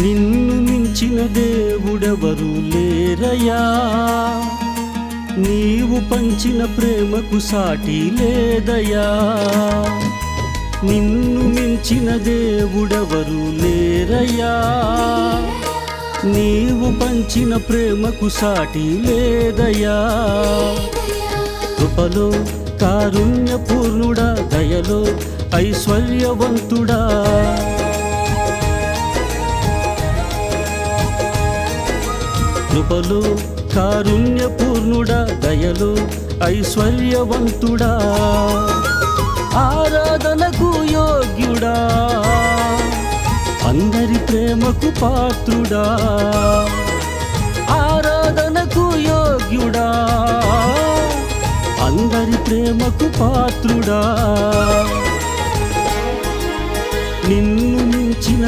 నిన్ను మించిన దేవుడెవరు లేరయ్యా, నీవు పంచిన ప్రేమకు సాటి లేదయ్యా. నిన్ను మించిన దేవుడెవరు లేరయ్యా, నీవు పంచిన ప్రేమకు సాటి లేదయ్యా. కృపలో కారుణ్యపూర్ణుడా, దయలో ఐశ్వర్యవంతుడా, కృపలో కారుణ్యపూర్ణుడా, దయలో ఐశ్వర్యవంతుడా, ఆరాధనకు యోగ్యుడా, అందరి ప్రేమకు పాత్రుడా, ఆరాధనకు యోగ్యుడా, అందరి ప్రేమకు పాత్రుడా. నిన్ను మించిన